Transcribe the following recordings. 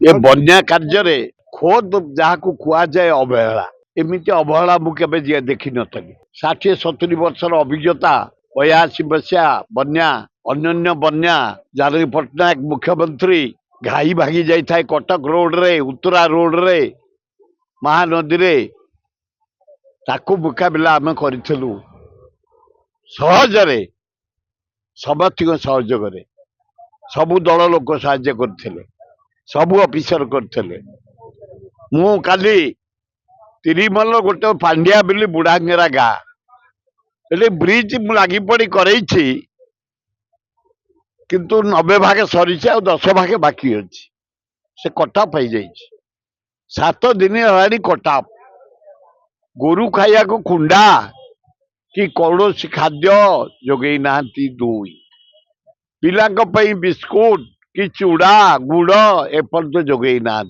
ये बन्या कार्य खोद जहाँ कुआए अवहेला एमती अवहेला मुझे देखी नी 60-70 वर्षर अभिज्ञता 82 मसीहा बन्या अन्य बन्या जानवी पट्टनायक मुख्यमंत्री घाई भागी जाए कटक रोड रे उत्तरा रोड रे महानदी रे ताकू मुकाबिला आम करूँ सहजरे समस्त सहयोग सबू दल लोक साहाय्य करते सबू ऑफिसर करते मु काली तिरिमल गोटे पांड्या बिली बुढ़ांगेरा गाँ ब्रिज लगी पड़ी करई किंतु 90 भाग सरी 10 भाग बाकी अच्छी से कटाप हो जाए 7 दिन है कटाप गोरु खाया को कुंडा कि कौन खाद्य जोगे ना दुई पिला बिस्कुट कि चूड़ा गुड़ एपर्त जोगे ना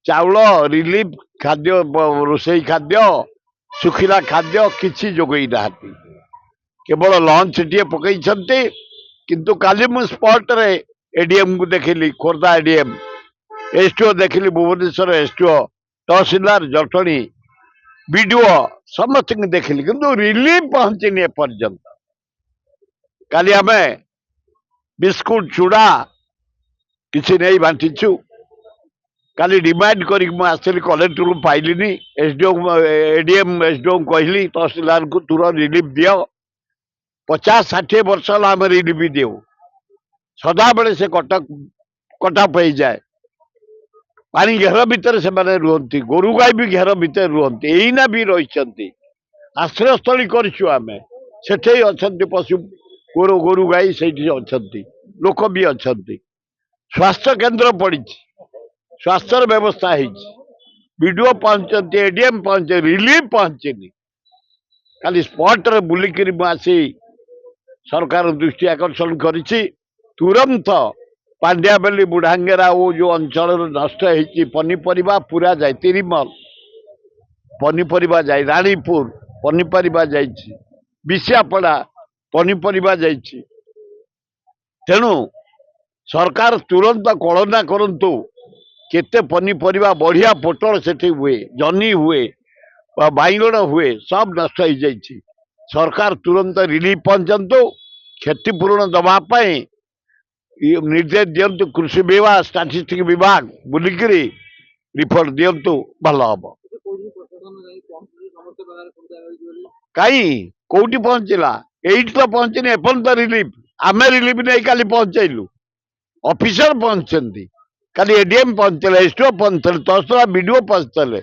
चाउल रिलीफ खाद्य रोसई खाद्य सुखिला खाद्य किसी जोगे ना केवल लंच टे पकई किंतु काली मु स्पॉट रे एडीएम को देखिली खोर्धा एडीएम एसटीओ देखिली भुवनेश्वर एसटीओ तहसीलदार जटणी बीडीओ समस्त देखिली किंतु रिलीफ पहुंचनी एपर्यंत काली आम बिस्कुट चूड़ा किसी नहीं बांटीचु काली डिमांड कर आसली कलेक्टर को पाइलिनी एसडीओ एडीएम एसडीओ कहली तहसीलदार को तुरंत रिलीफ दियो 50-60 वर्ष आम रिलीफ देव सदा बेले से कटाप हो जाए पानी घेर भितर से रुहती गोरु गाई भी घेर भितर रुहती एना भी रही आश्रयस्थली करें अच्छा पशु गोरु गाई से अच्छा लोक भी अच्छा स्वास्थ्य केन्द्र पड़ी स्वास्थ्य व्यवस्था बीडीओ पहुंचती एडीएम पहुंचे रिलीफ पहुंचनी खाली स्पॉट रे बुलिक आसी सरकार दृष्टि आकर्षण करिछि तुरंत पांड्याबेली बुढ़ांगेरा वो जो अंचल नष्ट होती पनीपरिया पूरा जाए तिरिमल पनीपरिया जाए रानीपुर पनीपरिया जाइछि बिसियापड़ा पनीपरिया जाइछि तेणु सरकार तुरंत कलना करंतु केते पनीपरिया बढ़िया पोटल सेठी हुए जनी हुए बाइगण हुए सब नष्ट हो जाइछि सरकार तुरंत रिलीफ पहुंचतु क्षतिपूरण दवाई निर्देश दिंतु कृषि विभाग स्टाटिस्टिक विभाग बुलिक रिपोर्ट दिंतु भल हम कहीं कौटी पहुंचला एट तो पहुंचनी एपर्यंत रिलीफ आम रिलीफ नहीं काली पहुंचलु ऑफिसर पहुंचती काली एडीएम पहुंचले एसटीओ पहुंचले तहसीलदार बीडीओ पहुंचले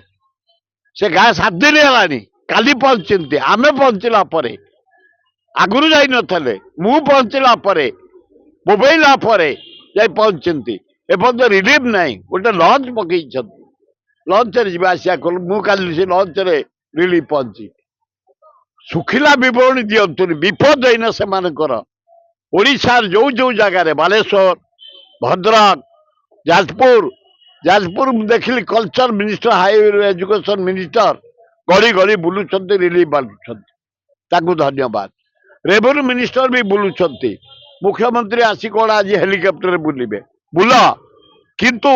से गाँ 7 दिन है काली पहुंचती आम पहुंचला आगुरी जाई नथले मु पहुंचला बोबेला जाई पहुंचती एपर्यंत रिलीफ नहीं गोटे लंच पकई लंच आसिया कल मु काली से लंच रे रिलीफ पहुंची सुखिला विवरणी दिंतुनि विपद होना से ओडिशार जो जो जगार बालेश्वर भद्रक जाजपुर देखिली culture minister higher education minister गड़ी गड़ी बुलूं रिलीफ बांटुं धन्यवाद रेवेन्यू मिनिस्टर भी बुलूं मुख्यमंत्री आसी कौन आज हेलिकप्टर बुलिबे बुल किंतु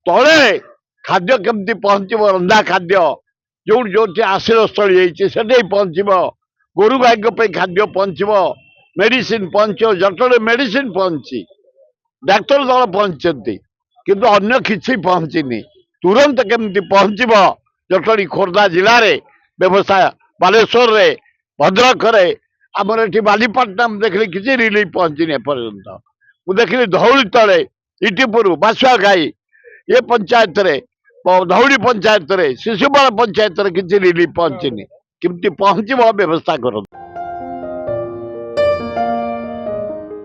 तले खाद्य केमती पहुंचब रंधा खाद्य जो जो आश्रयस्थली से पहुंचब गोरु गाई खाद्य पहुंचब मेडिसिन पहुंचो जटले मेडिसिन पहुंची डाक्तर दल पहुंचती किंतु अन्य किसी पहुंचनी तुरंत केमती पहुंचब जटणी खोर्धा जिले में व्यवसाय बालेश्वर रे भद्रक रे आमर ये बालीपाटना देखिए किसी रिलीफ पहुंचनी एपर्यंत मुझे देखिली धौली तले इटीपुर बासुआ गाई ये पंचायत रे धौली पंचायत रे शिशुपाल पंचायत रे किसी रिलीफ पहुंचनी किमती पहुंचब व्यवस्था करो।